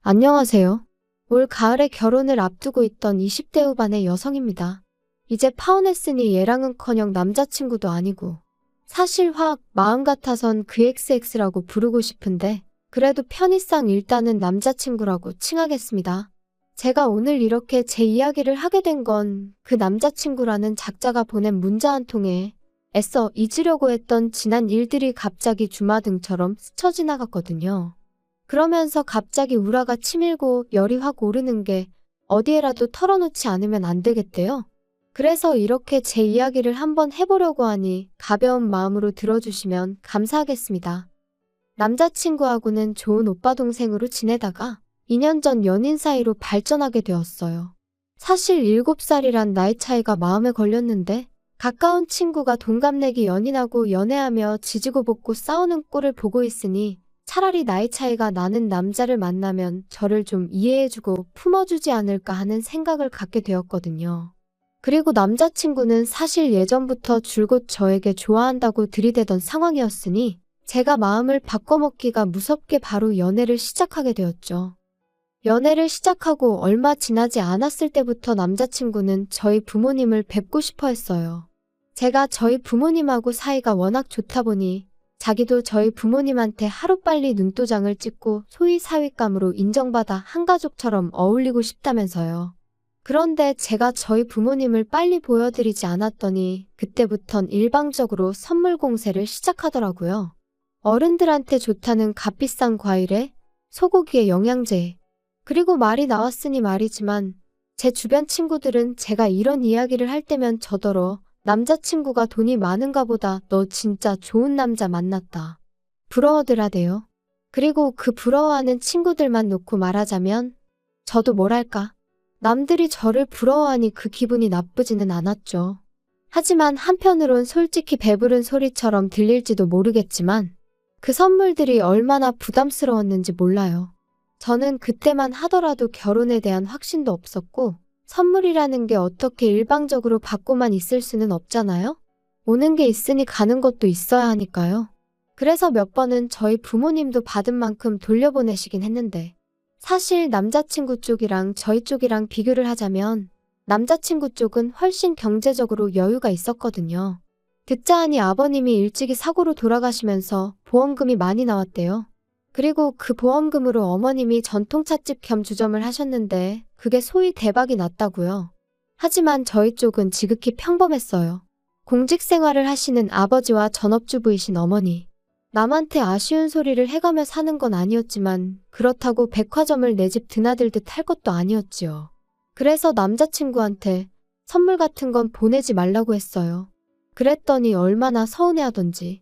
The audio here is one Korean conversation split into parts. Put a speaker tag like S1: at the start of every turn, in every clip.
S1: 안녕하세요. 올 가을에 결혼을 앞두고 있던 20대 후반의 여성입니다. 이제 파혼했으니 얘랑은커녕 남자친구도 아니고 사실 확 마음 같아선 그 XX라고 부르고 싶은데 그래도 편의상 일단은 남자친구라고 칭하겠습니다. 제가 오늘 이렇게 제 이야기를 하게 된 건 그 남자친구라는 작자가 보낸 문자 한 통에 애써 잊으려고 했던 지난 일들이 갑자기 주마등처럼 스쳐 지나갔거든요. 그러면서 갑자기 우라가 치밀고 열이 확 오르는 게 어디에라도 털어놓지 않으면 안 되겠대요. 그래서 이렇게 제 이야기를 한번 해보려고 하니 가벼운 마음으로 들어주시면 감사하겠습니다. 남자친구하고는 좋은 오빠 동생으로 지내다가 2년 전 연인 사이로 발전하게 되었어요. 사실 7살이란 나이 차이가 마음에 걸렸는데 가까운 친구가 동갑내기 연인하고 연애하며 지지고 볶고 싸우는 꼴을 보고 있으니 차라리 나이 차이가 나는 남자를 만나면 저를 좀 이해해주고 품어주지 않을까 하는 생각을 갖게 되었거든요. 그리고 남자친구는 사실 예전부터 줄곧 저에게 좋아한다고 들이대던 상황이었으니 제가 마음을 바꿔먹기가 무섭게 바로 연애를 시작하게 되었죠. 연애를 시작하고 얼마 지나지 않았을 때부터 남자친구는 저희 부모님을 뵙고 싶어 했어요. 제가 저희 부모님하고 사이가 워낙 좋다 보니 자기도 저희 부모님한테 하루빨리 눈도장을 찍고 소위 사윗감으로 인정받아 한 가족처럼 어울리고 싶다면서요. 그런데 제가 저희 부모님을 빨리 보여드리지 않았더니 그때부턴 일방적으로 선물 공세를 시작하더라고요. 어른들한테 좋다는 값비싼 과일에 소고기에 영양제, 그리고 말이 나왔으니 말이지만 제 주변 친구들은 제가 이런 이야기를 할 때면 저더러 남자친구가 돈이 많은가 보다 너 진짜 좋은 남자 만났다. 부러워들 하대요. 그리고 그 부러워하는 친구들만 놓고 말하자면 저도 뭐랄까. 남들이 저를 부러워하니 그 기분이 나쁘지는 않았죠. 하지만 한편으론 솔직히 배부른 소리처럼 들릴지도 모르겠지만 그 선물들이 얼마나 부담스러웠는지 몰라요. 저는 그때만 하더라도 결혼에 대한 확신도 없었고 선물이라는 게 어떻게 일방적으로 받고만 있을 수는 없잖아요? 오는 게 있으니 가는 것도 있어야 하니까요. 그래서 몇 번은 저희 부모님도 받은 만큼 돌려보내시긴 했는데 사실 남자친구 쪽이랑 저희 쪽이랑 비교를 하자면 남자친구 쪽은 훨씬 경제적으로 여유가 있었거든요. 듣자 하니 아버님이 일찍이 사고로 돌아가시면서 보험금이 많이 나왔대요. 그리고 그 보험금으로 어머님이 전통찻집 겸 주점을 하셨는데 그게 소위 대박이 났다고요. 하지만 저희 쪽은 지극히 평범했어요. 공직 생활을 하시는 아버지와 전업주부이신 어머니. 남한테 아쉬운 소리를 해가며 사는 건 아니었지만 그렇다고 백화점을 내 집 드나들듯 할 것도 아니었지요. 그래서 남자친구한테 선물 같은 건 보내지 말라고 했어요. 그랬더니 얼마나 서운해하던지.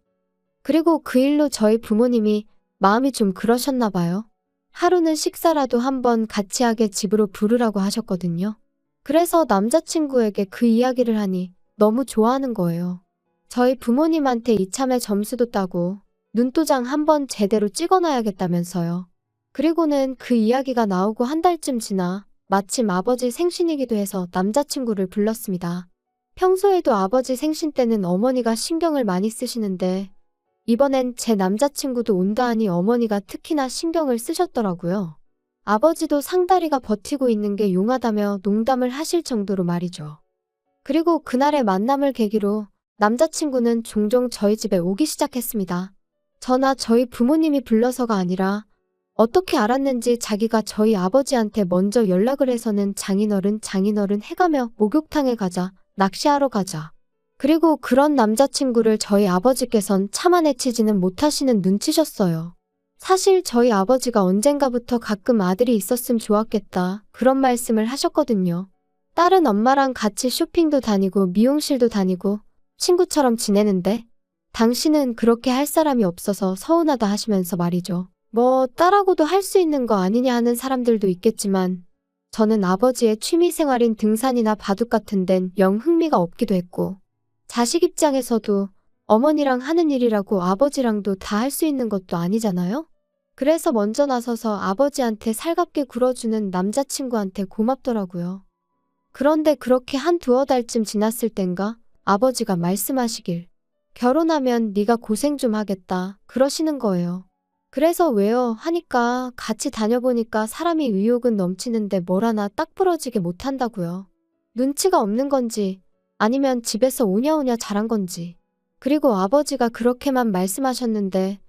S1: 그리고 그 일로 저희 부모님이 마음이 좀 그러셨나 봐요. 하루는 식사라도 한번 같이 하게 집으로 부르라고 하셨거든요. 그래서 남자친구에게 그 이야기를 하니 너무 좋아하는 거예요. 저희 부모님한테 이참에 점수도 따고 눈도장 한번 제대로 찍어놔야겠다면서요. 그리고는 그 이야기가 나오고 한 달쯤 지나 마침 아버지 생신이기도 해서 남자친구를 불렀습니다. 평소에도 아버지 생신 때는 어머니가 신경을 많이 쓰시는데 이번엔 제 남자친구도 온다 하니 어머니가 특히나 신경을 쓰셨더라고요. 아버지도 상다리가 버티고 있는 게 용하다며 농담을 하실 정도로 말이죠. 그리고 그날의 만남을 계기로 남자친구는 종종 저희 집에 오기 시작했습니다. 저나 저희 부모님이 불러서가 아니라 어떻게 알았는지 자기가 저희 아버지한테 먼저 연락을 해서는 장인어른 해가며 목욕탕에 가자, 낚시하러 가자. 그리고 그런 남자친구를 저희 아버지께선 참아내치지는 못하시는 눈치셨어요. 사실 저희 아버지가 언젠가부터 가끔 아들이 있었으면 좋았겠다 그런 말씀을 하셨거든요. 딸은 엄마랑 같이 쇼핑도 다니고 미용실도 다니고 친구처럼 지내는데 당신은 그렇게 할 사람이 없어서 서운하다 하시면서 말이죠. 뭐 딸하고도 할 수 있는 거 아니냐 하는 사람들도 있겠지만 저는 아버지의 취미생활인 등산이나 바둑 같은 데는 영 흥미가 없기도 했고 자식 입장에서도 어머니랑 하는 일이라고 아버지랑도 다 할 수 있는 것도 아니잖아요? 그래서 먼저 나서서 아버지한테 살갑게 굴어주는 남자친구한테 고맙더라고요. 그런데 그렇게 한 두어 달쯤 지났을 땐가 아버지가 말씀하시길 결혼하면 네가 고생 좀 하겠다 그러시는 거예요. 그래서 왜요? 하니까 같이 다녀보니까 사람이 의욕은 넘치는데 뭘 하나 딱 부러지게 못한다고요. 눈치가 없는 건지 아니면 집에서 오냐오냐 자란 건지. 그리고 아버지가 그렇게만 말씀하셨는데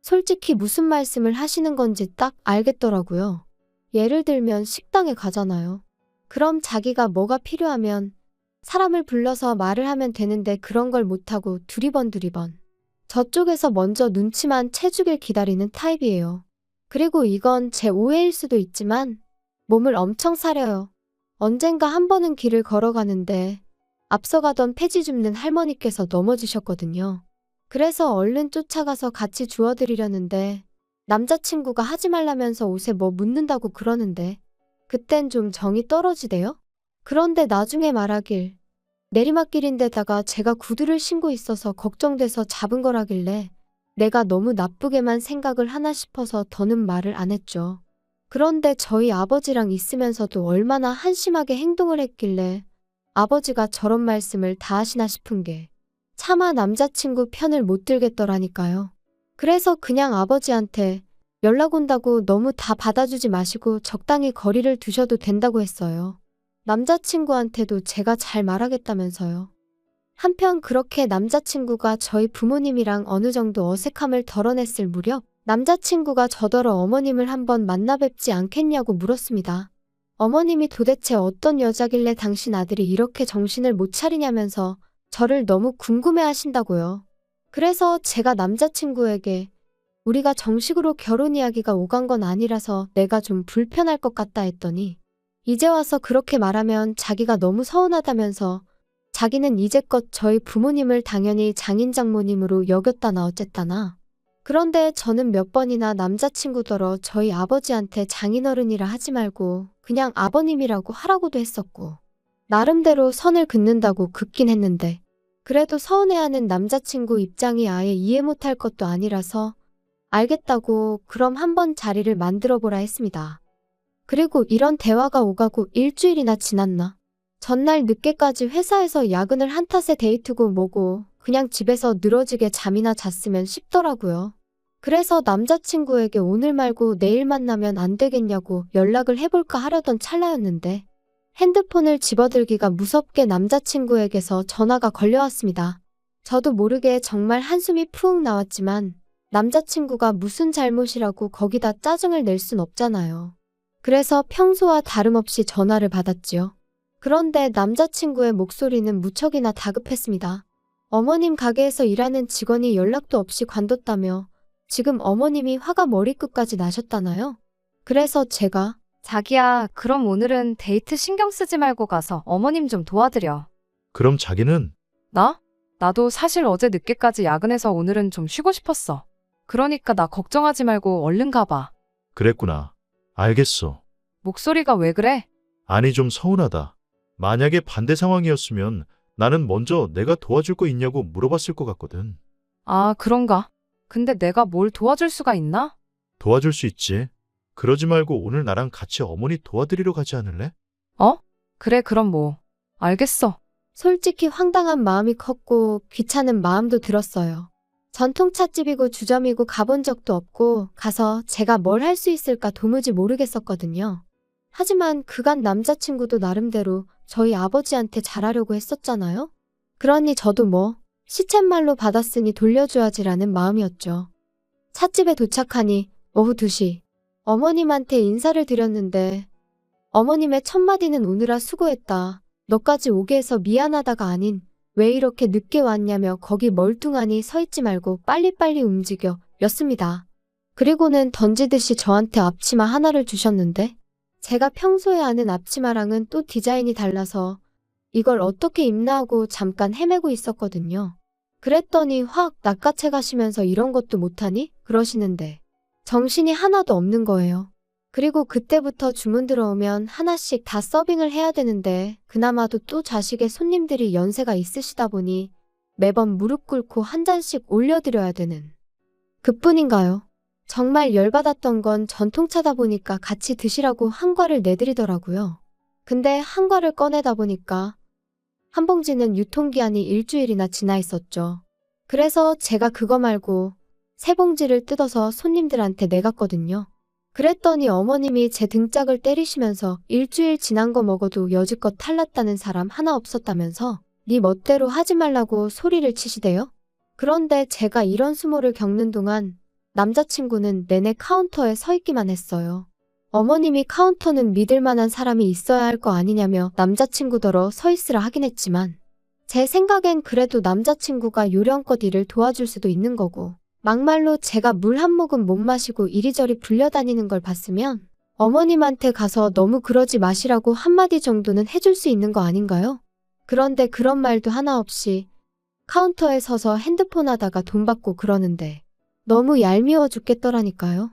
S1: 솔직히 무슨 말씀을 하시는 건지 딱 알겠더라고요. 예를 들면 식당에 가잖아요. 그럼 자기가 뭐가 필요하면 사람을 불러서 말을 하면 되는데 그런 걸 못하고 두리번 저쪽에서 먼저 눈치만 채주길 기다리는 타입이에요. 그리고 이건 제 오해일 수도 있지만 몸을 엄청 사려요. 언젠가 한 번은 길을 걸어가는데 앞서가던 폐지 줍는 할머니께서 넘어지셨거든요. 그래서 얼른 쫓아가서 같이 주워드리려는데 남자친구가 하지 말라면서 옷에 뭐 묻는다고 그러는데 그땐 좀 정이 떨어지대요. 그런데 나중에 말하길 내리막길인데다가 제가 구두를 신고 있어서 걱정돼서 잡은 거라길래 내가 너무 나쁘게만 생각을 하나 싶어서 더는 말을 안 했죠. 그런데 저희 아버지랑 있으면서도 얼마나 한심하게 행동을 했길래 아버지가 저런 말씀을 다 하시나 싶은 게 차마 남자친구 편을 못 들겠더라니까요. 그래서 그냥 아버지한테 연락 온다고 너무 다 받아주지 마시고 적당히 거리를 두셔도 된다고 했어요. 남자친구한테도 제가 잘 말하겠다면서요. 한편 그렇게 남자친구가 저희 부모님이랑 어느 정도 어색함을 덜어냈을 무렵 남자친구가 저더러 어머님을 한번 만나 뵙지 않겠냐고 물었습니다. 어머님이 도대체 어떤 여자길래 당신 아들이 이렇게 정신을 못 차리냐면서 저를 너무 궁금해 하신다고요. 그래서 제가 남자친구에게 우리가 정식으로 결혼 이야기가 오간 건 아니라서 내가 좀 불편할 것 같다 했더니 이제 와서 그렇게 말하면 자기가 너무 서운하다면서 자기는 이제껏 저희 부모님을 당연히 장인 장모님으로 여겼다나 어쨌다나. 그런데 저는 몇 번이나 남자친구더러 저희 아버지한테 장인어른이라 하지 말고 그냥 아버님이라고 하라고도 했었고 나름대로 선을 긋는다고 긋긴 했는데 그래도 서운해하는 남자친구 입장이 아예 이해 못할 것도 아니라서 알겠다고 그럼 한번 자리를 만들어보라 했습니다. 그리고 이런 대화가 오가고 일주일이나 지났나? 전날 늦게까지 회사에서 야근을 한 탓에 데이트고 뭐고 그냥 집에서 늘어지게 잠이나 잤으면 싶더라고요. 그래서 남자친구에게 오늘 말고 내일 만나면 안 되겠냐고 연락을 해볼까 하려던 찰나였는데 핸드폰을 집어들기가 무섭게 남자친구에게서 전화가 걸려왔습니다. 저도 모르게 정말 한숨이 푹 나왔지만 남자친구가 무슨 잘못이라고 거기다 짜증을 낼 순 없잖아요. 그래서 평소와 다름없이 전화를 받았지요. 그런데 남자친구의 목소리는 무척이나 다급했습니다. 어머님 가게에서 일하는 직원이 연락도 없이 관뒀다며 지금 어머님이 화가 머리끝까지 나셨다나요? 그래서 제가
S2: 자기야, 그럼 오늘은 데이트 신경 쓰지 말고 가서 어머님 좀 도와드려.
S3: 그럼 자기는
S2: 나? 나도 사실 어제 늦게까지 야근해서 오늘은 좀 쉬고 싶었어. 그러니까 나 걱정하지 말고 얼른 가봐.
S3: 그랬구나. 알겠어.
S2: 목소리가 왜 그래?
S3: 아니 좀 서운하다. 만약에 반대 상황이었으면 나는 먼저 내가 도와줄 거 있냐고 물어봤을 것 같거든.
S2: 아, 그런가? 근데 내가 뭘 도와줄 수가 있나?
S3: 도와줄 수 있지. 그러지 말고 오늘 나랑 같이 어머니 도와드리러 가지 않을래?
S2: 그래, 그럼 뭐. 알겠어.
S1: 솔직히 황당한 마음이 컸고 귀찮은 마음도 들었어요. 전통찻집이고 주점이고 가본 적도 없고 가서 제가 뭘 할 수 있을까 도무지 모르겠었거든요. 하지만 그간 남자친구도 나름대로 저희 아버지한테 잘하려고 했었잖아요. 그러니 저도 뭐 시쳇말로 받았으니 돌려줘야지라는 마음이었죠. 찻집에 도착하니 오후 2시 어머님한테 인사를 드렸는데 어머님의 첫마디는 오느라 수고했다. 너까지 오게 해서 미안하다가 아닌 왜 이렇게 늦게 왔냐며 거기 멀뚱하니 서 있지 말고 빨리빨리 움직여 였습니다. 그리고는 던지듯이 저한테 앞치마 하나를 주셨는데 제가 평소에 아는 앞치마랑은 또 디자인이 달라서 이걸 어떻게 입나 하고 잠깐 헤매고 있었거든요. 그랬더니 확 낚아채 가시면서 이런 것도 못하니? 그러시는데 정신이 하나도 없는 거예요. 그리고 그때부터 주문 들어오면 하나씩 다 서빙을 해야 되는데 그나마도 또 자식의 손님들이 연세가 있으시다 보니 매번 무릎 꿇고 한 잔씩 올려드려야 되는 그뿐인가요? 정말 열받았던 건 전통차다 보니까 같이 드시라고 한 과를 내드리더라고요. 근데 한 과를 꺼내다 보니까 한 봉지는 유통기한이 일주일이나 지나 있었죠. 그래서 제가 그거 말고 세 봉지를 뜯어서 손님들한테 내갔거든요. 그랬더니 어머님이 제 등짝을 때리시면서 일주일 지난 거 먹어도 여지껏 탈났다는 사람 하나 없었다면서 네 멋대로 하지 말라고 소리를 치시대요. 그런데 제가 이런 수모를 겪는 동안 남자친구는 내내 카운터에 서 있기만 했어요. 어머님이 카운터는 믿을 만한 사람이 있어야 할 거 아니냐며 남자친구더러 서 있으라 하긴 했지만 제 생각엔 그래도 남자친구가 요령껏 일을 도와줄 수도 있는 거고 막말로 제가 물 한 모금 못 마시고 이리저리 불려다니는 걸 봤으면 어머님한테 가서 너무 그러지 마시라고 한마디 정도는 해줄 수 있는 거 아닌가요? 그런데 그런 말도 하나 없이 카운터에 서서 핸드폰 하다가 돈 받고 그러는데 너무 얄미워 죽겠더라니까요.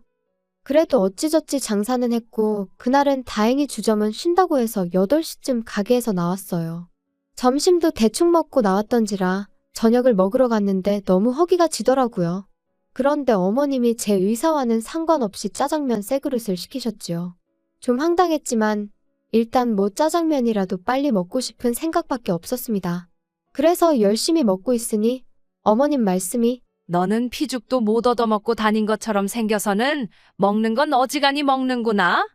S1: 그래도 어찌저찌 장사는 했고 그날은 다행히 주점은 쉰다고 해서 8시쯤 가게에서 나왔어요. 점심도 대충 먹고 나왔던지라 저녁을 먹으러 갔는데 너무 허기가 지더라고요. 그런데 어머님이 제 의사와는 상관없이 짜장면 새 그릇을 시키셨지요. 좀 황당했지만 일단 뭐 짜장면이라도 빨리 먹고 싶은 생각밖에 없었습니다. 그래서 열심히 먹고 있으니 어머님 말씀이
S4: 너는 피죽도 못 얻어먹고 다닌 것처럼 생겨서는 먹는 건 어지간히 먹는구나.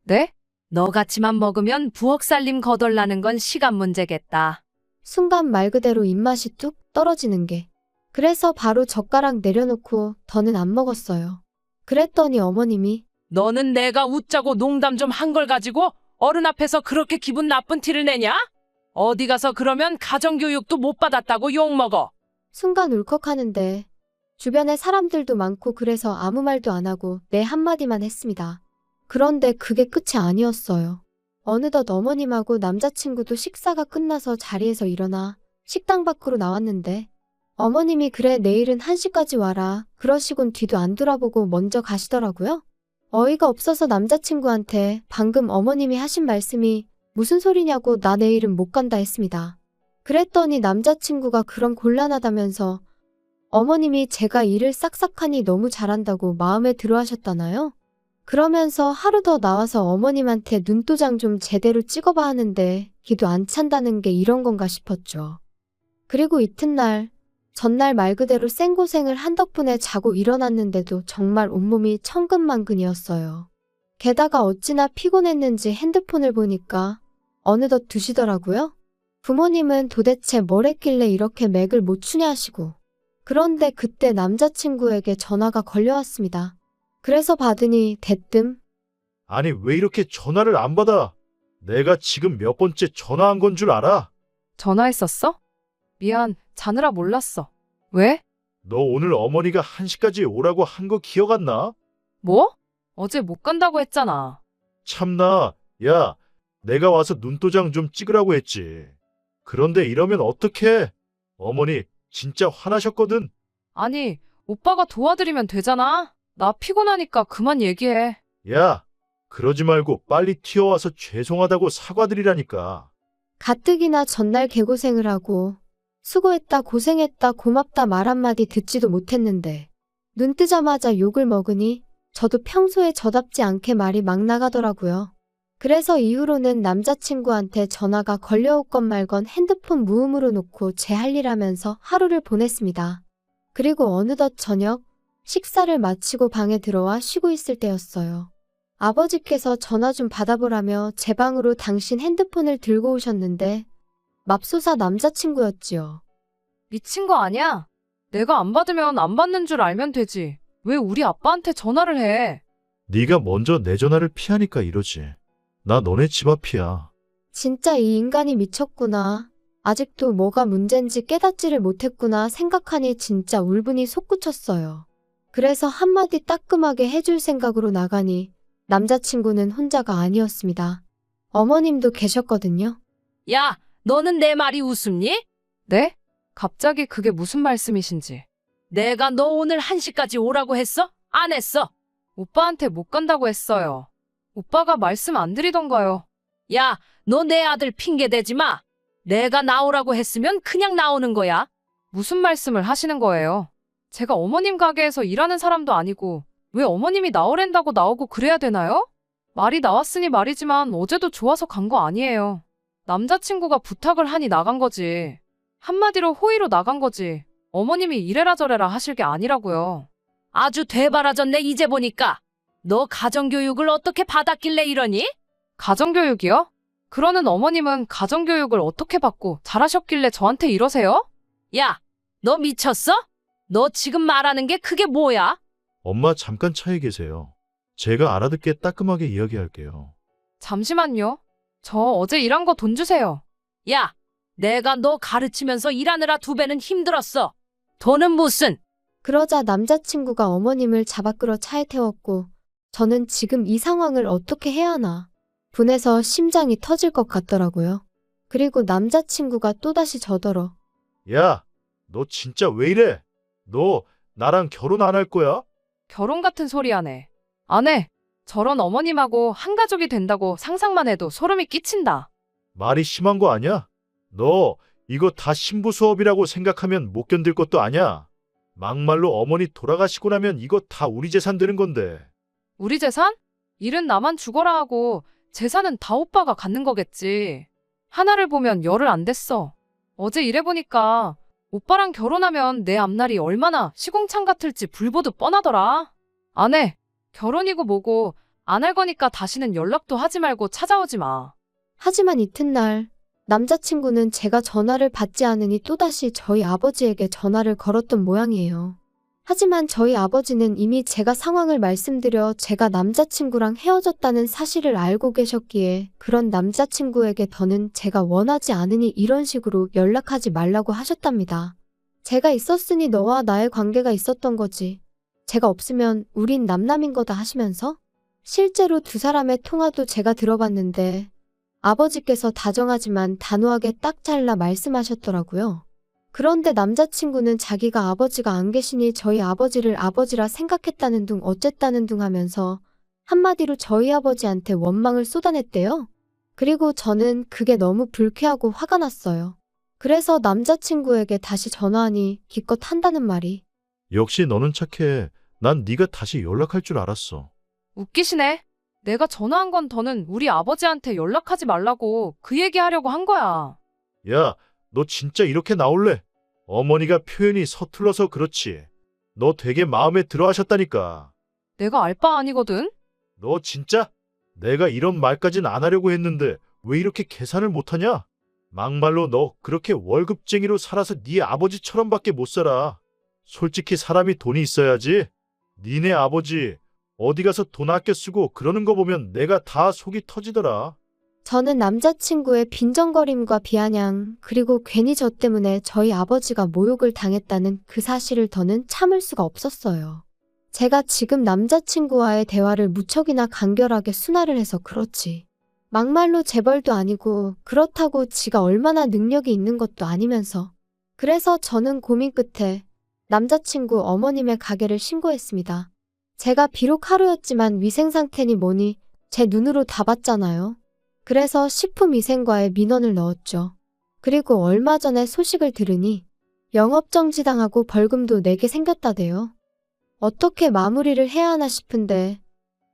S2: 네?
S4: 너같이만 먹으면 부엌 살림 거덜나는 건 시간 문제겠다.
S1: 순간 말 그대로 입맛이 뚝 떨어지는 게. 그래서 바로 젓가락 내려놓고 더는 안 먹었어요. 그랬더니 어머님이
S4: 너는 내가 웃자고 농담 좀 한 걸 가지고 어른 앞에서 그렇게 기분 나쁜 티를 내냐? 어디 가서 그러면 가정교육도 못 받았다고 욕먹어.
S1: 순간 울컥하는데 주변에 사람들도 많고 그래서 아무 말도 안 하고 네 한마디만 했습니다. 그런데 그게 끝이 아니었어요. 어느덧 어머님하고 남자친구도 식사가 끝나서 자리에서 일어나 식당 밖으로 나왔는데 어머님이 그래 내일은 1시까지 와라 그러시곤 뒤도 안 돌아보고 먼저 가시더라고요. 어이가 없어서 남자친구한테 방금 어머님이 하신 말씀이 무슨 소리냐고 나 내일은 못 간다 했습니다. 그랬더니 남자친구가 그럼 곤란하다면서 어머님이 제가 일을 싹싹하니 너무 잘한다고 마음에 들어 하셨다나요? 그러면서 하루 더 나와서 어머님한테 눈도장 좀 제대로 찍어봐 하는데 기도 안 찬다는 게 이런 건가 싶었죠. 그리고 이튿날, 전날 말 그대로 생고생을 한 덕분에 자고 일어났는데도 정말 온몸이 천근만근이었어요. 게다가 어찌나 피곤했는지 핸드폰을 보니까 어느덧 2시더라고요. 부모님은 도대체 뭘 했길래 이렇게 맥을 못 추냐 하시고 그런데 그때 남자친구에게 전화가 걸려왔습니다. 그래서 받으니 대뜸
S3: 아니, 왜 이렇게 전화를 안 받아? 내가 지금 몇 번째 전화한 건 줄 알아?
S2: 전화했었어? 미안, 자느라 몰랐어. 왜?
S3: 너 오늘 어머니가 1시까지 오라고 한 거 기억 안 나?
S2: 뭐? 어제 못 간다고 했잖아.
S3: 참나, 야, 내가 와서 눈도장 좀 찍으라고 했지. 그런데 이러면 어떡해? 어머니 진짜 화나셨거든.
S2: 아니, 오빠가 도와드리면 되잖아. 나 피곤하니까 그만 얘기해.
S3: 야, 그러지 말고 빨리 튀어와서 죄송하다고 사과드리라니까.
S1: 가뜩이나 전날 개고생을 하고 수고했다 고생했다 고맙다 말 한마디 듣지도 못했는데 눈 뜨자마자 욕을 먹으니 저도 평소에 저답지 않게 말이 막 나가더라고요. 그래서 이후로는 남자친구한테 전화가 걸려오건 말건 핸드폰 무음으로 놓고 제 할 일 하면서 하루를 보냈습니다. 그리고 어느덧 저녁 식사를 마치고 방에 들어와 쉬고 있을 때였어요. 아버지께서 전화 좀 받아보라며 제 방으로 당신 핸드폰을 들고 오셨는데 맙소사 남자친구였지요.
S2: 미친 거 아니야? 내가 안 받으면 안 받는 줄 알면 되지. 왜 우리 아빠한테 전화를 해?
S3: 네가 먼저 내 전화를 피하니까 이러지. 나 너네 집 앞이야.
S1: 진짜 이 인간이 미쳤구나. 아직도 뭐가 문제인지 깨닫지를 못했구나 생각하니 진짜 울분이 솟구쳤어요. 그래서 한마디 따끔하게 해줄 생각으로 나가니 남자친구는 혼자가 아니었습니다. 어머님도 계셨거든요.
S4: 야, 너는 내 말이 웃음니?
S2: 네? 갑자기 그게 무슨 말씀이신지.
S4: 내가 너 오늘 1시까지 오라고 했어? 안 했어?
S2: 오빠한테 못 간다고 했어요. 오빠가 말씀 안 드리던가요.
S4: 야, 너 내 아들 핑계 대지 마. 내가 나오라고 했으면 그냥 나오는 거야.
S2: 무슨 말씀을 하시는 거예요? 제가 어머님 가게에서 일하는 사람도 아니고 왜 어머님이 나오랜다고 나오고 그래야 되나요? 말이 나왔으니 말이지만 어제도 좋아서 간 거 아니에요. 남자친구가 부탁을 하니 나간 거지. 한마디로 호의로 나간 거지. 어머님이 이래라 저래라 하실 게 아니라고요.
S4: 아주 되바라졌네 이제 보니까. 너 가정교육을 어떻게 받았길래 이러니?
S2: 가정교육이요? 그러는 어머님은 가정교육을 어떻게 받고 잘하셨길래 저한테 이러세요?
S4: 야, 너 미쳤어? 너 지금 말하는 게 그게 뭐야?
S3: 엄마 잠깐 차에 계세요. 제가 알아듣게 따끔하게 이야기할게요.
S2: 잠시만요. 저 어제 일한 거 돈 주세요.
S4: 야, 내가 너 가르치면서 일하느라 2배는 힘들었어. 돈은 무슨?
S1: 그러자 남자친구가 어머님을 잡아 끌어 차에 태웠고 저는 지금 이 상황을 어떻게 해야 하나 분해서 심장이 터질 것 같더라고요. 그리고 남자친구가 또다시 저더러
S3: 야, 너 진짜 왜 이래? 너 나랑 결혼 안 할 거야?
S2: 결혼 같은 소리 하네. 안 해. 저런 어머님하고 한 가족이 된다고 상상만 해도 소름이 끼친다.
S3: 말이 심한 거 아니야? 너 이거 다 신부 수업이라고 생각하면 못 견딜 것도 아니야. 막말로 어머니 돌아가시고 나면 이거 다 우리 재산 되는 건데.
S2: 우리 재산? 일은 나만 죽어라 하고 재산은 다 오빠가 갖는 거겠지. 하나를 보면 열을 안 댔어. 어제 일해보니까 오빠랑 결혼하면 내 앞날이 얼마나 시궁창 같을지 불보듯 뻔하더라. 안 해. 결혼이고 뭐고 안 할 거니까 다시는 연락도 하지 말고 찾아오지 마.
S1: 하지만 이튿날 남자친구는 제가 전화를 받지 않으니 또다시 저희 아버지에게 전화를 걸었던 모양이에요. 하지만 저희 아버지는 이미 제가 상황을 말씀드려 제가 남자친구랑 헤어졌다는 사실을 알고 계셨기에 그런 남자친구에게 더는 제가 원하지 않으니 이런 식으로 연락하지 말라고 하셨답니다. 제가 있었으니 너와 나의 관계가 있었던 거지. 제가 없으면 우린 남남인 거다 하시면서 실제로 두 사람의 통화도 제가 들어봤는데 아버지께서 다정하지만 단호하게 딱 잘라 말씀하셨더라고요. 그런데 남자친구는 자기가 아버지가 안 계시니 저희 아버지를 아버지라 생각했다는 둥 어쨌다는 둥 하면서 한마디로 저희 아버지한테 원망을 쏟아냈대요. 그리고 저는 그게 너무 불쾌하고 화가 났어요. 그래서 남자친구에게 다시 전화하니 기껏 한다는 말이
S3: 역시 너는 착해. 난 네가 다시 연락할 줄 알았어.
S2: 웃기시네. 내가 전화한 건 더는 우리 아버지한테 연락하지 말라고 그 얘기하려고 한 거야.
S3: 야, 너 진짜 이렇게 나올래? 어머니가 표현이 서툴러서 그렇지. 너 되게 마음에 들어 하셨다니까.
S2: 내가 알 바 아니거든?
S3: 너 진짜? 내가 이런 말까진 안 하려고 했는데 왜 이렇게 계산을 못하냐? 막말로 너 그렇게 월급쟁이로 살아서 네 아버지처럼밖에 못 살아. 솔직히 사람이 돈이 있어야지. 니네 아버지 어디 가서 돈 아껴 쓰고 그러는 거 보면 내가 다 속이 터지더라.
S1: 저는 남자친구의 빈정거림과 비아냥 그리고 괜히 저 때문에 저희 아버지가 모욕을 당했다는 그 사실을 더는 참을 수가 없었어요. 제가 지금 남자친구와의 대화를 무척이나 간결하게 순화를 해서 그렇지. 막말로 재벌도 아니고 그렇다고 지가 얼마나 능력이 있는 것도 아니면서. 그래서 저는 고민 끝에 남자친구 어머님의 가게를 신고했습니다. 제가 비록 하루였지만 위생 상태니 뭐니 제 눈으로 다 봤잖아요. 그래서 식품위생과에 민원을 넣었죠. 그리고 얼마 전에 소식을 들으니 영업정지당하고 벌금도 내게 생겼다대요. 어떻게 마무리를 해야 하나 싶은데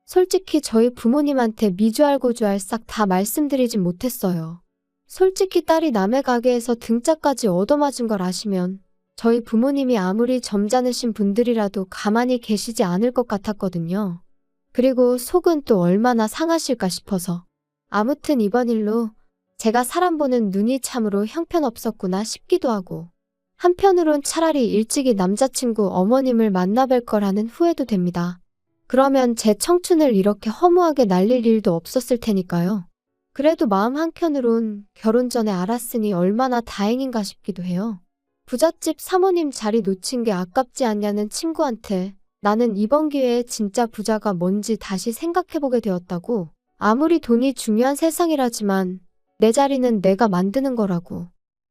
S1: 솔직히 저희 부모님한테 미주알고주알 싹 다 말씀드리진 못했어요. 솔직히 딸이 남의 가게에서 등짝까지 얻어맞은 걸 아시면 저희 부모님이 아무리 점잖으신 분들이라도 가만히 계시지 않을 것 같았거든요. 그리고 속은 또 얼마나 상하실까 싶어서. 아무튼 이번 일로 제가 사람 보는 눈이 참으로 형편없었구나 싶기도 하고 한편으론 차라리 일찍이 남자친구 어머님을 만나뵐 거라는 후회도 됩니다. 그러면 제 청춘을 이렇게 허무하게 날릴 일도 없었을 테니까요. 그래도 마음 한켠으론 결혼 전에 알았으니 얼마나 다행인가 싶기도 해요. 부잣집 사모님 자리 놓친 게 아깝지 않냐는 친구한테 나는 이번 기회에 진짜 부자가 뭔지 다시 생각해보게 되었다고. 아무리 돈이 중요한 세상이라지만 내 자리는 내가 만드는 거라고.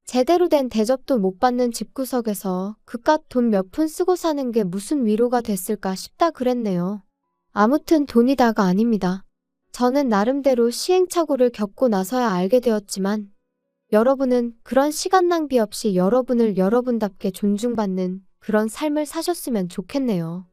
S1: 제대로 된 대접도 못 받는 집구석에서 그깟 돈 몇 푼 쓰고 사는 게 무슨 위로가 됐을까 싶다 그랬네요. 아무튼 돈이 다가 아닙니다. 저는 나름대로 시행착오를 겪고 나서야 알게 되었지만 여러분은 그런 시간 낭비 없이 여러분을 여러분답게 존중받는 그런 삶을 사셨으면 좋겠네요.